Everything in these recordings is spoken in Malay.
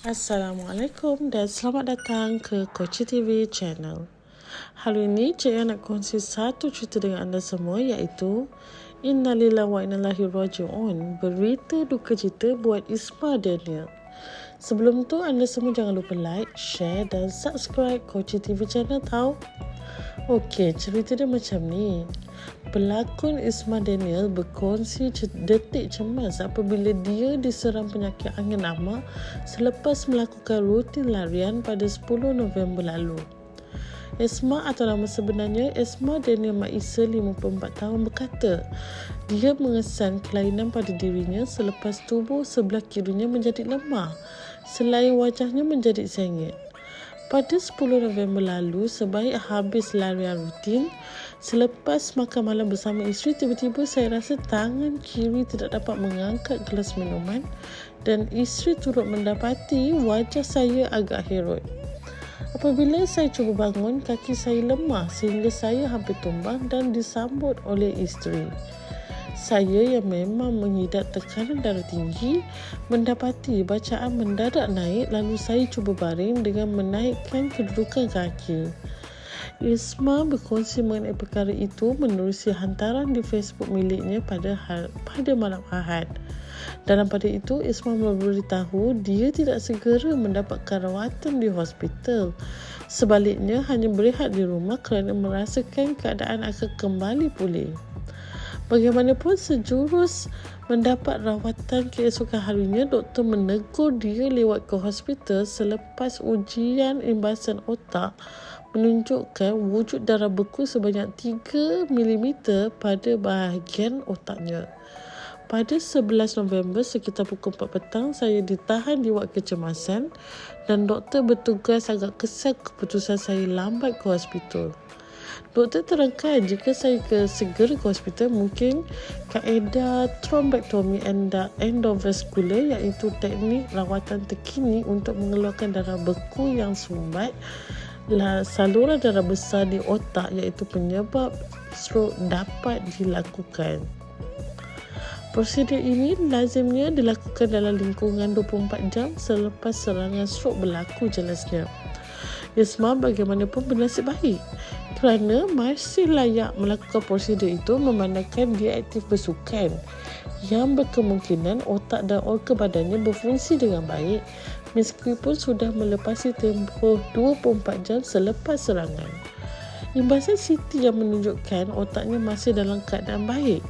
Assalamualaikum dan selamat datang ke Koci TV channel. Hari ini Cik Yan nak kongsi satu cerita dengan anda semua, iaitu Innalillahi wa inna ilaihi raji'un, berita duka cita buat Isma Daniel. Sebelum tu anda semua jangan lupa like, share dan subscribe Koci TV channel tau. Okey, cerita dia macam ni. Pelakon Isma Daniel berkongsi detik cemas apabila dia diserang penyakit angin amah selepas melakukan rutin larian pada 10 November lalu. Isma atau nama sebenarnya Isma Daniel Maisa, 54 tahun, berkata dia mengesan kelainan pada dirinya selepas tubuh sebelah kirinya menjadi lemah selain wajahnya menjadi sengit. Pada 10 November lalu, sebaik habis larian rutin, selepas makan malam bersama isteri, tiba-tiba saya rasa tangan kiri tidak dapat mengangkat gelas minuman dan isteri turut mendapati wajah saya agak herut. Apabila saya cuba bangun, kaki saya lemah sehingga saya hampir tumbang dan disambut oleh isteri. Saya yang memang mengidap tekanan darah tinggi mendapati bacaan mendadak naik, lalu saya cuba baring dengan menaikkan kedudukan kaki. Isma berkongsi mengenai perkara itu menerusi hantaran di Facebook miliknya pada malam Ahad. Dalam pada itu, Isma memberitahu dia tidak segera mendapatkan rawatan di hospital. Sebaliknya, hanya berehat di rumah kerana merasakan keadaan akan kembali pulih. Bagaimanapun, sejurus mendapat rawatan keesokan harinya, doktor menegur dia lewat ke hospital selepas ujian imbasan otak menunjukkan wujud darah beku sebanyak 3 mm pada bahagian otaknya. Pada 11 November sekitar pukul 4 petang, saya ditahan di wad kecemasan dan doktor bertugas agak kesal keputusan saya lambat ke hospital. Doktor terangkan jika saya segera ke hospital, mungkin kaedah trombektomi endovaskular, iaitu teknik rawatan terkini untuk mengeluarkan darah beku yang sumbat saluran darah besar di otak, iaitu penyebab strok, dapat dilakukan. Prosedur ini lazimnya dilakukan dalam lingkungan 24 jam selepas serangan strok berlaku, jelasnya. Isma bagaimanapun bernasib baik kerana masih layak melakukan prosedur itu memandangkan dia aktif bersukan yang berkemungkinan otak dan organ badannya berfungsi dengan baik meskipun sudah melepasi tempoh 24 jam selepas serangan. Imbasan CT yang menunjukkan otaknya masih dalam keadaan baik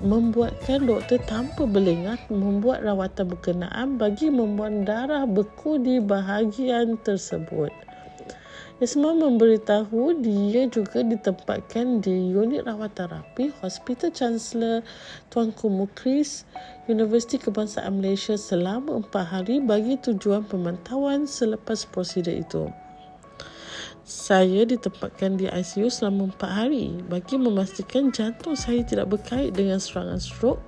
membuatkan doktor tanpa berlengah membuat rawatan berkenaan bagi membuang darah beku di bahagian tersebut. Isma memberitahu dia juga ditempatkan di unit rawatan rapi Hospital Chancellor Tuanku Mukhlis, Universiti Kebangsaan Malaysia selama 4 hari bagi tujuan pemantauan selepas prosedur itu. Saya ditempatkan di ICU selama 4 hari bagi memastikan jantung saya tidak berkait dengan serangan strok.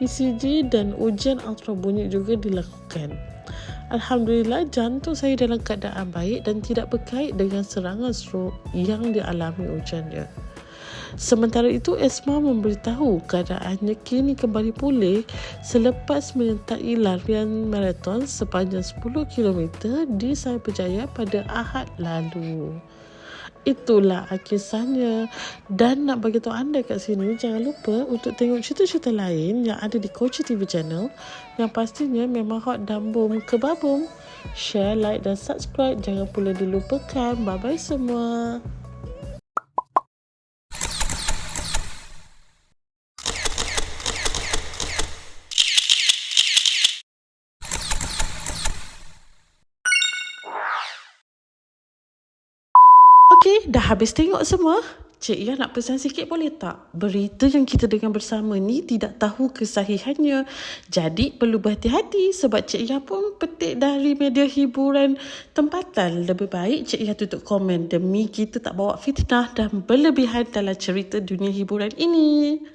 ECG dan ujian ultrabunyi juga dilakukan. Alhamdulillah, jantung saya dalam keadaan baik dan tidak berkait dengan serangan strok yang dialami ujiannya. Sementara itu, Isma memberitahu keadaannya kini kembali pulih selepas menyertai larian maraton sepanjang 10 km di Cyberjaya pada Ahad lalu. Itulah kisahnya. Dan nak bagi tahu anda kat sini, jangan lupa untuk tengok cerita-cerita lain yang ada di Koci TV channel yang pastinya memang hot dan boom ke babum. Share, like dan subscribe jangan pula dilupakan. Bye-bye semua. Okey, dah habis tengok semua? Cik Yan nak pesan sikit boleh tak? Berita yang kita dengar bersama ni tidak tahu kesahihannya. Jadi perlu berhati-hati sebab Cik Yan pun petik dari media hiburan tempatan. Lebih baik Cik Yan tutup komen demi kita tak bawa fitnah dan berlebihan dalam cerita dunia hiburan ini.